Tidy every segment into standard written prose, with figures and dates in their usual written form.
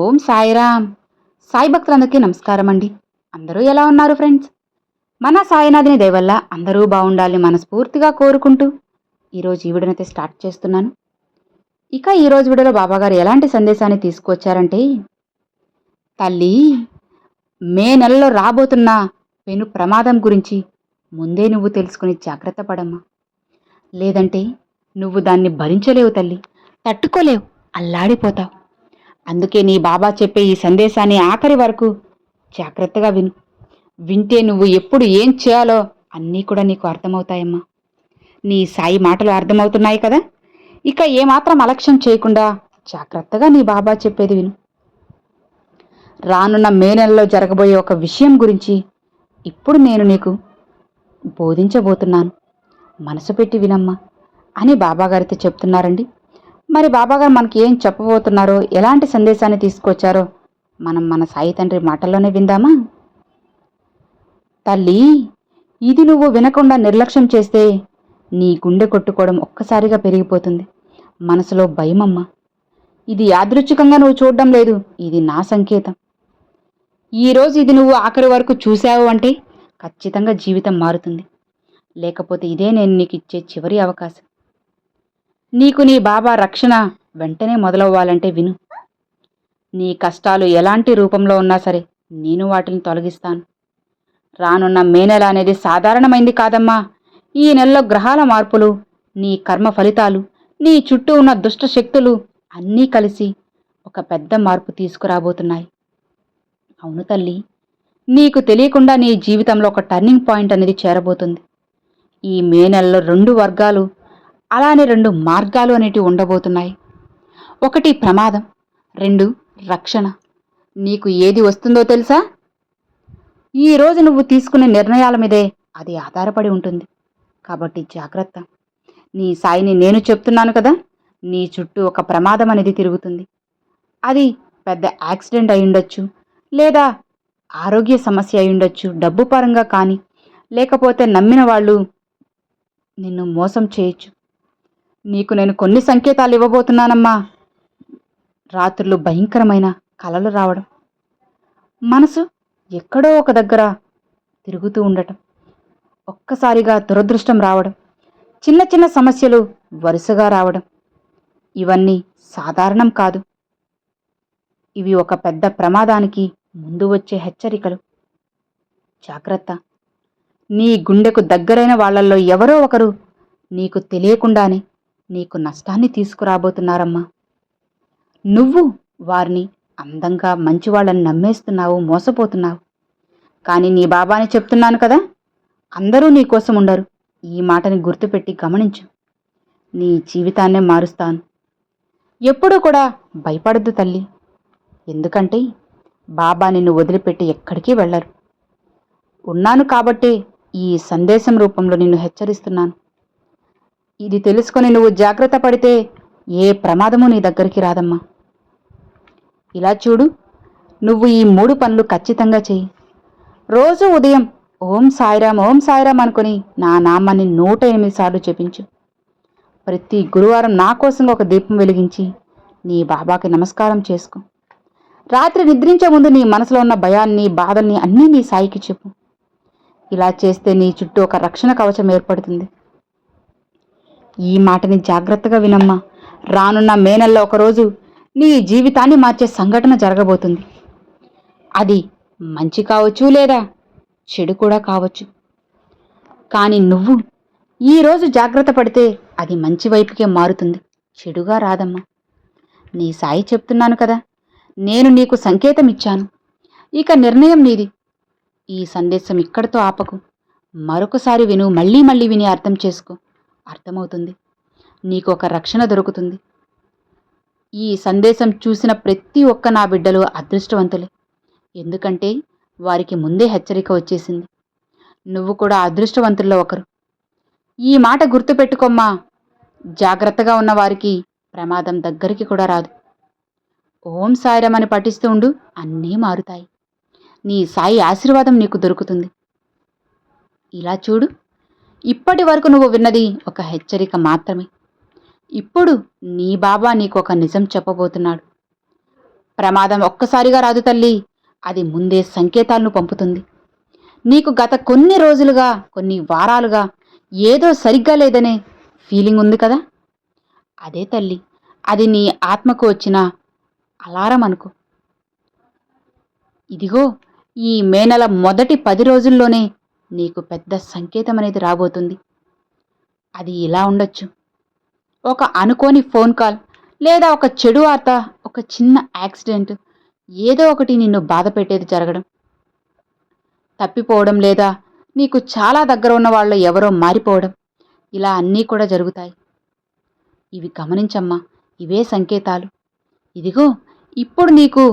ఓం సాయిరామ్. సాయి భక్తులందరికీ నమస్కారం అండి. అందరూ ఎలా ఉన్నారు ఫ్రెండ్స్? మన సాయినాథుని దయ వల్ల అందరూ బాగుండాలని మనస్ఫూర్తిగా కోరుకుంటూ ఈరోజు ఈ వీడియోనైతే స్టార్ట్ చేస్తున్నాను. ఇక ఈరోజు వీడియోలో బాబాగారు ఎలాంటి సందేశాన్ని తీసుకువచ్చారంటే, తల్లి, మే నెలలో రాబోతున్న పెను ప్రమాదం గురించి ముందే నువ్వు తెలుసుకుని జాగ్రత్త పడమ్మా. లేదంటే నువ్వు దాన్ని భరించలేవు తల్లి, తట్టుకోలేవు, అల్లాడిపోతావు. అందుకే నీ బాబా చెప్పే ఈ సందేశాన్ని ఆఖరి వరకు జాగ్రత్తగా విను. వింటే నువ్వు ఎప్పుడు ఏం చేయాలో అన్నీ కూడా నీకు అర్థమవుతాయమ్మా. నీ సాయి మాటలు అర్థమవుతున్నాయి కదా? ఇక ఏమాత్రం అలక్ష్యం చేయకుండా జాగ్రత్తగా నీ బాబా చెప్పేది విను. రానున్న మే నెలలో జరగబోయే ఒక విషయం గురించి ఇప్పుడు నేను నీకు బోధించబోతున్నాను. మనసు పెట్టి వినమ్మా అని బాబాగారితో చెప్తున్నారండి. మరి బాబాగారు మనకి ఏం చెప్పబోతున్నారో, ఎలాంటి సందేశాన్ని తీసుకొచ్చారో మనం మన సాయి తండ్రి మాటల్లోనే విందామా? తల్లి, ఇది నువ్వు వినకుండా నిర్లక్ష్యం చేస్తే నీ గుండె కొట్టుకోవడం ఒక్కసారిగా పెరిగిపోతుంది. మనసులో భయమమ్మా. ఇది యాదృచ్ఛికంగా నువ్వు చూడడం లేదు, ఇది నా సంకేతం. ఈరోజు ఇది నువ్వు ఆఖరి వరకు చూశావు అంటే ఖచ్చితంగా జీవితం మారుతుంది. లేకపోతే ఇదే నేను నీకు ఇచ్చే చివరి అవకాశం. నీకు నీ బాబా రక్షణ వెంటనే మొదలవ్వాలంటే విను. నీ కష్టాలు ఎలాంటి రూపంలో ఉన్నా సరే నేను వాటిని తొలగిస్తాను. రానున్న మే నెల అనేది సాధారణమైంది కాదమ్మా. ఈ నెలలో గ్రహాల మార్పులు, నీ కర్మ ఫలితాలు, నీ చుట్టూ ఉన్న దుష్ట శక్తులు అన్నీ కలిసి ఒక పెద్ద మార్పు తీసుకురాబోతున్నాయి. అవును తల్లి, నీకు తెలియకుండా నీ జీవితంలో ఒక టర్నింగ్ పాయింట్ అనేది చేరబోతుంది. ఈ మే నెలలో 2 వర్గాలు, అలానే 2 మార్గాలు అనేటివి ఉండబోతున్నాయి. 1 ప్రమాదం, 2 రక్షణ. నీకు ఏది వస్తుందో తెలుసా? ఈరోజు నువ్వు తీసుకునే నిర్ణయాల మీదే అది ఆధారపడి ఉంటుంది. కాబట్టి జాగ్రత్త. నీ సాయిని నేను చెప్తున్నాను కదా, నీ చుట్టూ ఒక ప్రమాదం అనేది తిరుగుతుంది. అది పెద్ద యాక్సిడెంట్ అయి ఉండొచ్చు, లేదా ఆరోగ్య సమస్య అయి ఉండొచ్చు, డబ్బు పరంగా కానీ, లేకపోతే నమ్మిన వాళ్ళు నిన్ను మోసం చేయొచ్చు. నీకు నేను కొన్ని సంకేతాలు ఇవ్వబోతున్నానమ్మా. రాత్రులు భయంకరమైన కలలు రావడం, మనసు ఎక్కడో ఒక దగ్గర తిరుగుతూ ఉండటం, ఒక్కసారిగా దురదృష్టం రావడం, చిన్న చిన్న సమస్యలు వరుసగా రావడం, ఇవన్నీ సాధారణం కాదు. ఇవి ఒక పెద్ద ప్రమాదానికి ముందు వచ్చే హెచ్చరికలు. జాగ్రత్త. నీ గుండెకు దగ్గరైన వాళ్లల్లో ఎవరో ఒకరు నీకు తెలియకుండానే నీకు నష్టాన్ని తీసుకురాబోతున్నారమ్మా. నువ్వు వారిని అందంగా మంచివాళ్ళని నమ్మేస్తున్నావు, మోసపోతున్నావు. కానీ నీ బాబాని చెప్తున్నాను కదా, అందరూ నీ కోసం ఉండరు. ఈ మాటని గుర్తుపెట్టి గమనించు. నీ జీవితాన్నే మారుస్తాను. ఎప్పుడూ కూడా భయపడద్దు తల్లి. ఎందుకంటే బాబా నిన్ను వదిలిపెట్టి ఎక్కడికి వెళ్ళరు. ఉన్నాను కాబట్టే ఈ సందేశం రూపంలో నిన్ను హెచ్చరిస్తున్నాను. ఇది తెలుసుకొని నువ్వు జాగ్రత్త పడితే ఏ ప్రమాదమూ నీ దగ్గరికి రాదమ్మా. ఇలా చూడు, నువ్వు ఈ 3 పనులు ఖచ్చితంగా చెయ్యి. రోజు ఉదయం ఓం సాయిరామ్, ఓం సాయిరామ్ అనుకుని నా నామాన్ని 108 సార్లు జపించు. ప్రతి గురువారం నా కోసం ఒక దీపం వెలిగించి నీ బాబాకి నమస్కారం చేసుకో. రాత్రి నిద్రించే ముందు నీ మనసులో ఉన్న భయాన్ని, బాధల్ని అన్నీ నీ సాయికి చెప్పు. ఇలా చేస్తే నీ చుట్టూ ఒక రక్షణ కవచం ఏర్పడుతుంది. ఈ మాటని జాగ్రత్తగా వినమ్మా. రానున్న మే నెలలో ఒకరోజు నీ జీవితాన్ని మార్చే సంఘటన జరగబోతుంది. అది మంచి కావచ్చు, లేదా చెడు కూడా కావచ్చు. కానీ నువ్వు ఈరోజు జాగ్రత్త పడితే అది మంచి వైపుకే మారుతుంది, చెడుగా రాదమ్మా. నీ సాయి చెప్తున్నాను కదా, నేను నీకు సంకేతం ఇచ్చాను. ఇక నిర్ణయం నీది. ఈ సందేశం ఇక్కడితో ఆపకు. మరొకసారి విను, మళ్ళీ మళ్ళీ విని అర్థం చేసుకో. అర్థమవుతుంది. నీకు ఒక రక్షణ దొరుకుతుంది. ఈ సందేశం చూసిన ప్రతి ఒక్క నా బిడ్డలు అదృష్టవంతులే. ఎందుకంటే వారికి ముందే హెచ్చరిక వచ్చేసింది. నువ్వు కూడా అదృష్టవంతుల్లో ఒకరు. ఈ మాట గుర్తుపెట్టుకోమ్మా. జాగ్రత్తగా ఉన్న వారికి ప్రమాదం దగ్గరికి కూడా రాదు. ఓం సాయిరామ్ అని పఠిస్తూ ఉండు, అన్నీ మారుతాయి. నీ సాయి ఆశీర్వాదం నీకు దొరుకుతుంది. ఇలా చూడు, ఇప్పటి వరకు నువ్వు విన్నది ఒక హెచ్చరిక మాత్రమే. ఇప్పుడు నీ బాబా నీకు ఒక నిజం చెప్పబోతున్నాడు. ప్రమాదం ఒక్కసారిగా రాదు తల్లి, అది ముందే సంకేతాలను పంపుతుంది. నీకు గత కొన్ని రోజులుగా, కొన్ని వారాలుగా ఏదో సరిగ్గా లేదనే ఫీలింగ్ ఉంది కదా, అదే తల్లి, అది నీ ఆత్మకు వచ్చిన అలారం అనుకో. ఇదిగో, ఈ మే నెల మొదటి 10 రోజుల్లోనే నీకు పెద్ద సంకేతం అనేది రాబోతుంది. అది ఇలా ఉండొచ్చు: ఒక అనుకోని ఫోన్ కాల్, లేదా ఒక చెడు వార్త, ఒక చిన్న యాక్సిడెంట్, ఏదో ఒకటి నిన్ను బాధ పెట్టేది జరగడం, తప్పిపోవడం, లేదా నీకు చాలా దగ్గర ఉన్న వాళ్ళు ఎవరో మారిపోవడం, ఇలా అన్నీ కూడా జరుగుతాయి. ఇవి గమనించమ్మా, ఇవే సంకేతాలు. ఇదిగో, ఇప్పుడు నీకు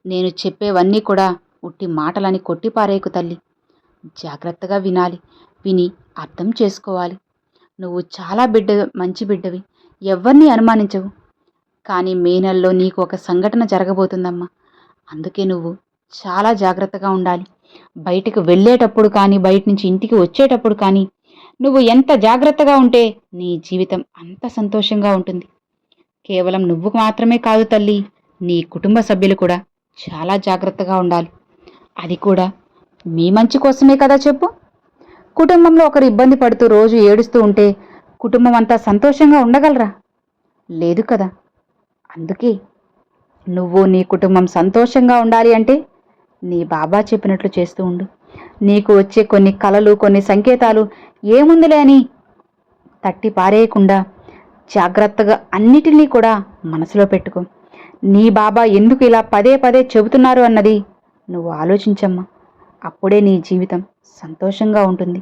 నేను చెప్పేవన్నీ కూడా ఉట్టి మాటలని కొట్టిపారేయకు తల్లి. జాగ్రత్తగా వినాలి, విని అర్థం చేసుకోవాలి. నువ్వు చాలా మంచి బిడ్డవి, ఎవ్వరినీ అనుమానించవు. కానీ మే నెలలో నీకు ఒక సంఘటన జరగబోతుందమ్మా. అందుకే నువ్వు చాలా జాగ్రత్తగా ఉండాలి. బయటకు వెళ్ళేటప్పుడు కానీ, బయట నుంచి ఇంటికి వచ్చేటప్పుడు కానీ నువ్వు ఎంత జాగ్రత్తగా ఉంటే నీ జీవితం అంత సంతోషంగా ఉంటుంది. కేవలం నువ్వు మాత్రమే కాదు తల్లి, నీ కుటుంబ సభ్యులు కూడా చాలా జాగ్రత్తగా ఉండాలి. అది కూడా మీ మంచి కోసమే కదా చెప్పు. కుటుంబంలో ఒకరు ఇబ్బంది పడుతూ రోజు ఏడుస్తూ ఉంటే కుటుంబం అంతా సంతోషంగా ఉండగలరా? లేదు కదా. అందుకే నువ్వు, నీ కుటుంబం సంతోషంగా ఉండాలి అంటే నీ బాబా చెప్పినట్లు చేస్తూ ఉండు. నీకు వచ్చే కొన్ని కలలు, కొన్ని సంకేతాలు ఏముందిలే అని తట్టి పారేయకుండా జాగ్రత్తగా అన్నిటినీ కూడా మనసులో పెట్టుకో. నీ బాబా ఎందుకు ఇలా పదే పదే చెబుతున్నారు అన్నది నువ్వు ఆలోచించమ్మా. అప్పుడే నీ జీవితం సంతోషంగా ఉంటుంది.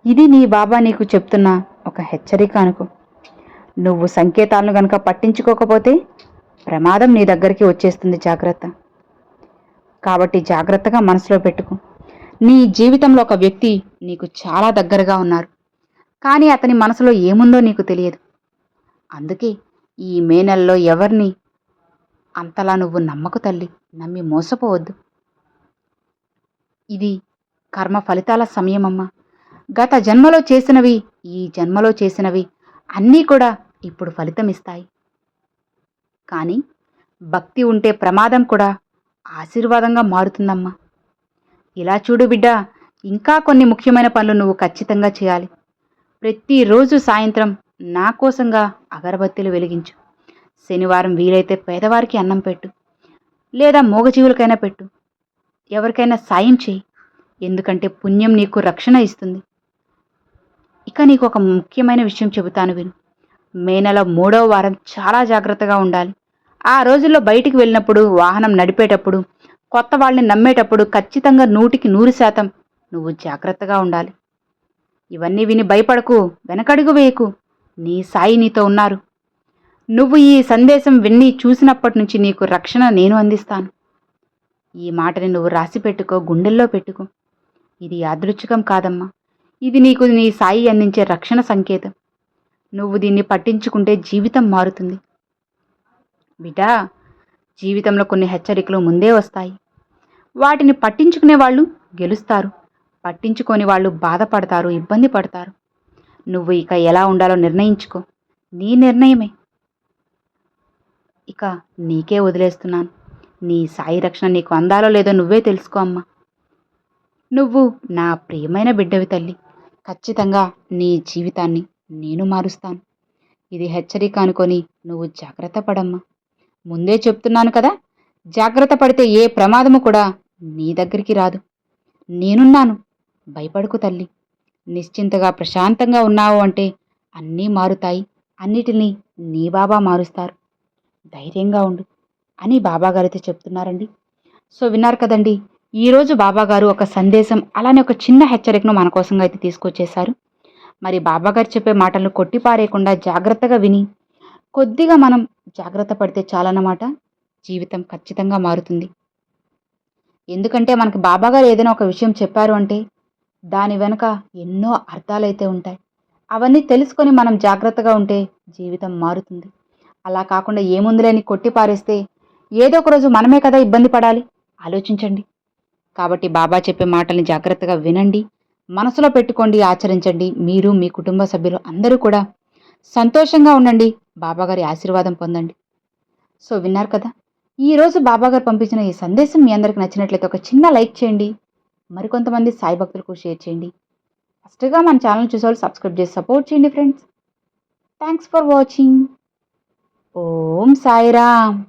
ఇది నీ బాబా నీకు చెప్తున్న ఒక హెచ్చరిక అనుకో. నువ్వు సంకేతాలను గనక పట్టించుకోకపోతే ప్రమాదం నీ దగ్గరికి వచ్చేస్తుంది. జాగ్రత్త. కాబట్టి జాగ్రత్తగా మనసులో పెట్టుకో. నీ జీవితంలో ఒక వ్యక్తి నీకు చాలా దగ్గరగా ఉన్నారు, కానీ అతని మనసులో ఏముందో నీకు తెలియదు. అందుకే ఈ మే నెలలో ఎవరిని అంతలా నువ్వు నమ్మకు తల్లి, నమ్మి మోసపోవద్దు. ఇది కర్మ ఫలితాల సమయమమ్మా. గత జన్మలో చేసినవి, ఈ జన్మలో చేసినవి అన్నీ కూడా ఇప్పుడు ఫలితమిస్తాయి. కానీ భక్తి ఉంటే ప్రమాదం కూడా ఆశీర్వాదంగా మారుతుందమ్మా. ఇలా చూడు బిడ్డ, ఇంకా కొన్ని ముఖ్యమైన పనులు నువ్వు ఖచ్చితంగా చేయాలి. ప్రతిరోజు సాయంత్రం నా కోసంగా అగరబత్తీలు వెలిగించు. శనివారం వీలైతే పేదవారికి అన్నం పెట్టు, లేదా మూగజీవులకైనా పెట్టు. ఎవరికైనా సాయం చేయి, ఎందుకంటే పుణ్యం నీకు రక్షణ ఇస్తుంది. ఇక నీకు ఒక ముఖ్యమైన విషయం చెబుతాను విను. మే నెల 3వ వారం చాలా జాగ్రత్తగా ఉండాలి. ఆ రోజుల్లో బయటికి వెళ్ళినప్పుడు, వాహనం నడిపేటప్పుడు, కొత్త వాళ్ళని నమ్మేటప్పుడు ఖచ్చితంగా 100% నువ్వు జాగ్రత్తగా ఉండాలి. ఇవన్నీ విని భయపడకు, వెనకడుగు వేయకు. నీ సాయి నీతో ఉన్నారు. నువ్వు ఈ సందేశం విని చూసినప్పటి నుంచి నీకు రక్షణ నేను అందిస్తాను. ఈ మాటని నువ్వు రాసి పెట్టుకో, గుండెల్లో పెట్టుకో. ఇది యాదృచ్ఛికం కాదమ్మా, ఇది నీకు నీ సాయి అందించే రక్షణ సంకేతం. నువ్వు దీన్ని పట్టించుకుంటే జీవితం మారుతుంది. బిడ్డా, జీవితంలో కొన్ని హెచ్చరికలు ముందే వస్తాయి. వాటిని పట్టించుకునే వాళ్ళు గెలుస్తారు, పట్టించుకొని వాళ్ళు బాధపడతారు, ఇబ్బంది పడతారు. నువ్వు ఇక ఎలా ఉండాలో నిర్ణయించుకో, నీ నిర్ణయమే. ఇక నీకే వదిలేస్తున్నాను. నీ సాయి రక్షణ నీకు అందాలో లేదో నువ్వే తెలుసుకో అమ్మా. నువ్వు నా ప్రియమైన బిడ్డవి తల్లి. ఖచ్చితంగా నీ జీవితాన్ని నేను మారుస్తాను. ఇది హెచ్చరిక అనుకొని నువ్వు జాగ్రత్త పడమ్మా. ముందే చెప్తున్నాను కదా, జాగ్రత్త పడితే ఏ ప్రమాదము కూడా నీ దగ్గరికి రాదు. నేనున్నాను, భయపడుకు తల్లి. నిశ్చింతగా ప్రశాంతంగా ఉన్నావు అంటే అన్నీ మారుతాయి. అన్నిటినీ నీ బాబా మారుస్తారు. ధైర్యంగా ఉండు అని బాబాగారైతే చెప్తున్నారండి. సో విన్నారు కదండి, ఈరోజు బాబాగారు ఒక సందేశం, అలానే ఒక చిన్న హెచ్చరికను మన కోసంగా అయితే తీసుకొచ్చేశారు. మరి బాబాగారు చెప్పే మాటలను కొట్టిపారేయకుండా జాగ్రత్తగా విని కొద్దిగా మనం జాగ్రత్త పడితే చాలన్నమాట, జీవితం ఖచ్చితంగా మారుతుంది. ఎందుకంటే మనకి బాబాగారు ఏదైనా ఒక విషయం చెప్పారు అంటే దాని వెనుక ఎన్నో అర్థాలైతే ఉంటాయి. అవన్నీ తెలుసుకొని మనం జాగ్రత్తగా ఉంటే జీవితం మారుతుంది. అలా కాకుండా ఏముందిలేని కొట్టిపారేస్తే ఏదో ఒక రోజు మనమే కదా ఇబ్బంది పడాలి. ఆలోచించండి. కాబట్టి బాబా చెప్పే మాటల్ని జాగ్రత్తగా వినండి, మనసులో పెట్టుకోండి, ఆచరించండి. మీరు, మీ కుటుంబ సభ్యులు అందరూ కూడా సంతోషంగా ఉండండి, బాబాగారి ఆశీర్వాదం పొందండి. సో విన్నారు కదా, ఈరోజు బాబాగారు పంపించిన ఈ సందేశం మీ అందరికి నచ్చినట్లయితే ఒక చిన్న లైక్ చేయండి. మరికొంతమంది సాయి భక్తులకు షేర్ చేయండి. ఫస్ట్గా మన ఛానల్ చూసేవాళ్ళు సబ్స్క్రైబ్ చేసి సపోర్ట్ చేయండి friends. Thanks for watching. Om Sairam.